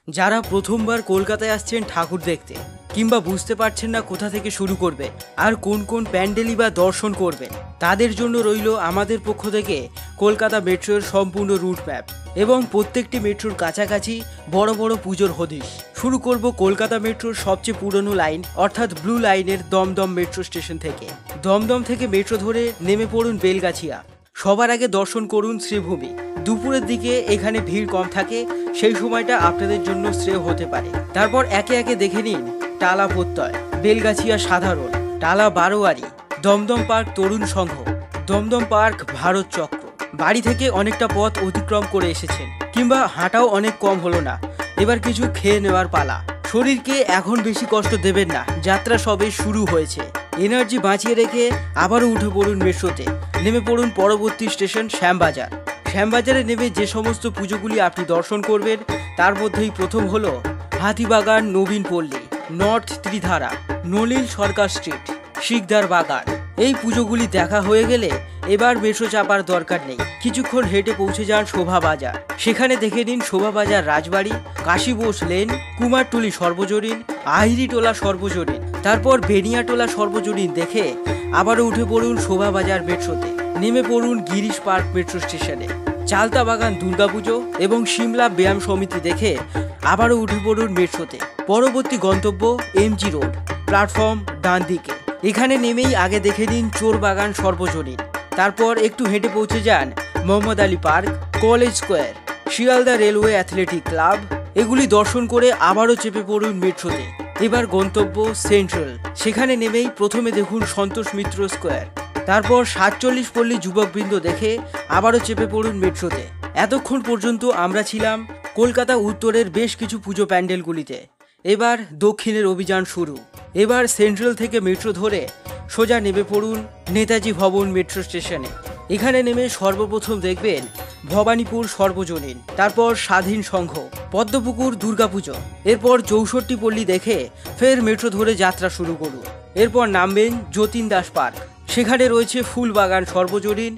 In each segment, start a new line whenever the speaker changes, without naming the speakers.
যারা প্রথমবার কলকাতায় আসছেন ঠাকুর দেখতে কিংবা বুঝতে পারছেন না কোথা থেকে শুরু করবে আর কোন কোন প্যান্ডেলই বা দর্শন করবেন, তাদের জন্য রইল আমাদের পক্ষ থেকে কলকাতা মেট্রোর সম্পূর্ণ রুট ম্যাপ এবং প্রত্যেকটি মেট্রোর কাছাকাছি বড় বড় পুজোর হদিশ। শুরু করব কলকাতা মেট্রোর সবচেয়ে পুরনো লাইন অর্থাৎ ব্লু লাইনের দমদম মেট্রো স্টেশন থেকে। দমদম থেকে মেট্রো ধরে নেমে পড়ুন বেলগাছিয়া। সবার আগে দর্শন করুন শ্রীভূমি। দুপুরের দিকে এখানে ভিড় কম থাকে, সেই সময়টা আপনাদের জন্য শ্রেয় হতে পারে। তারপর একে একে দেখে নিন টালা প্রত্যয়, বেলগাছিয়া সাধারণ, টালা বারোয়ারি, দমদম পার্ক তরুণ সংঘ, দমদম পার্ক ভারত চক্র। বাড়ি থেকে অনেকটা পথ অতিক্রম করে এসেছেন কিংবা হাঁটাও অনেক কম হলো না, এবার কিছু খেয়ে নেওয়ার পালা। শরীরকে এখন বেশি কষ্ট দেবেন না, যাত্রা সবে শুরু হয়েছে। এনার্জি বাঁচিয়ে রেখে আবারও উঠে পড়ুন মেট্রোতে, নেমে পড়ুন পরবর্তী স্টেশন শ্যামবাজার। শ্যামবাজারে নেমে যে সমস্ত পুজোগুলি আপনি দর্শন করবেন তার মধ্যেই প্রথম হলো হাতিবাগান, নবীন পল্লী, নর্থ ত্রিধারা, নলিল সরকার স্ট্রিট, শিকদার বাগান। এই পুজোগুলি দেখা হয়ে গেলে এবার মেট্রো চাপার দরকার নেই, কিছুক্ষণ হেঁটে পৌঁছে যান শোভাবাজার। সেখানে দেখে নিন শোভাবাজার রাজবাড়ি, কাশী বোস লেন, কুমারটুলি সর্বজনীন, আহিরিটোলা সর্বজনীন, তারপর বেনিয়াটোলা সর্বজনীন দেখে আবারও উঠে পড়ুন শোভাবাজার মেট্রোতে, নেমে পড়ুন গিরিশ পার্ক মেট্রো স্টেশনে। চালতা বাগান দুর্গাপুজো এবং সিমলা ব্যায়াম সমিতি দেখে আবারও উঠে পড়ুন মেট্রোতে। পরবর্তী গন্তব্য এমজি রোড, প্ল্যাটফর্ম ডান দিকে। এখানে নেমেই আগে দেখে নিন চোর বাগান সর্বজনীন, তারপর একটু হেঁটে পৌঁছে যান Mohammad Ali park, college square, Sealdah railway athletic club. এগুলি দর্শন করে আবারও চেপে পড়ুন মেট্রোতে। এবার গন্তব্য সেন্ট্রাল। সেখানে নেমেই প্রথমে দেখুন সন্তোষ মিত্র স্কোয়ার, তারপর 47 পল্লী যুবকবৃন্দ দেখে আবারও চেপে পড়ুন মেট্রোতে। এতক্ষণ পর্যন্ত আমরা ছিলাম কলকাতা উত্তরের বেশ কিছু পুজো প্যান্ডেলগুলিতে, এবার দক্ষিণের অভিযান শুরু। এবার সেন্ট্রাল থেকে মেট্রো ধরে সোজা নেমে পড়ুন নেতাজি ভবন মেট্রো স্টেশনে। এখানে নেমে সর্বপ্রথম দেখবেন ভবানীপুর সর্বজনীন, তারপর স্বাধীন সংঘ, পদ্মপুকুর দুর্গাপুজো, এরপর 64 পল্লী দেখে ফের মেট্রো ধরে যাত্রা শুরু করুন। এরপর নামবেন যতীন দাস পার্ক, সেখানে রয়েছে ফুলবাগান সর্বজনীন,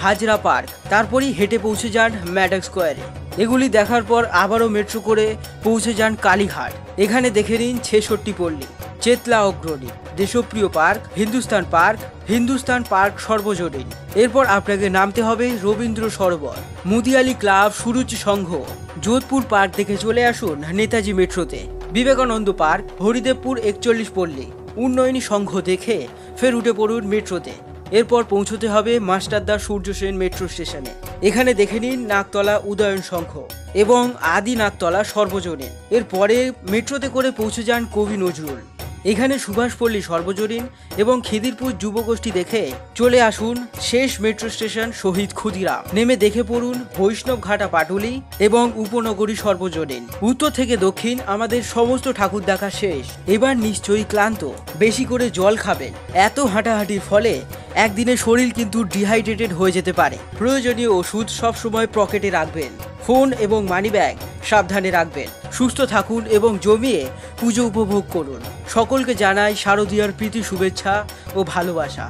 হাজরা পার্ক, তারপরই হেঁটে পৌঁছে যান ম্যাডক স্কোয়ারে। এগুলি দেখার পর আবারও মেট্রো করে পৌঁছে যান কালীঘাট। এখানে দেখে নিন 66 পল্লী, চেতলা অগ্রণী, দেশপ্রিয় পার্ক, হিন্দুস্তান পার্ক সর্বজনীন। এরপর আপনাকে নামতে হবে রবীন্দ্র সরোবর, মুদিয়ালি ক্লাব, সুরুচি সংঘ, যোধপুর পার্ক দেখে চলে আসুন নেতাজি মেট্রোতে। বিবেকানন্দ পার্ক, হরিদেবপুর 41 পল্লী, উন্নয়নী সংঘ দেখে ফের উঠে পড়ুন মেট্রোতে। এরপর পৌঁছতে হবে মাস্টারদা সূর্য সেন মেট্রো স্টেশনে। এখানে দেখে নিন নাকতলা উদয়ন সংঘ এবং আদি নাকতলা সর্বজনীন। এরপরে মেট্রোতে করে পৌঁছে যান কবি নজরুল। এখানে সুভাষপল্লী সর্বজনীন এবং খিদিরপুর যুবগোষ্ঠী দেখে চলে আসুন শেষ মেট্রো স্টেশন শহীদ ক্ষুদিরাম। নেমে দেখে পড়ুন বৈষ্ণবঘাটা পাটুলি এবং উপনগরী সর্বজনীন। উত্তর থেকে দক্ষিণ আমাদের সমস্ত ঠাকুর দেখা শেষ। এবার নিশ্চয়ই ক্লান্ত, বেশি করে জল খাবেন। এত হাঁটাহাঁটির ফলে একদিনে শরীর কিন্তু ডিহাইড্রেটেড হয়ে যেতে পারে। প্রয়োজনীয় ওষুধ সবসময় পকেটে রাখবেন, ফোন এবং মানিব্যাগ সাবধানে রাখবেন। সুস্থ থাকুন এবং জমিয়ে পুজো উপভোগ করুন। সকলকে জানাই শারদীয়ার প্রীতি শুভেচ্ছা ও ভালোবাসা।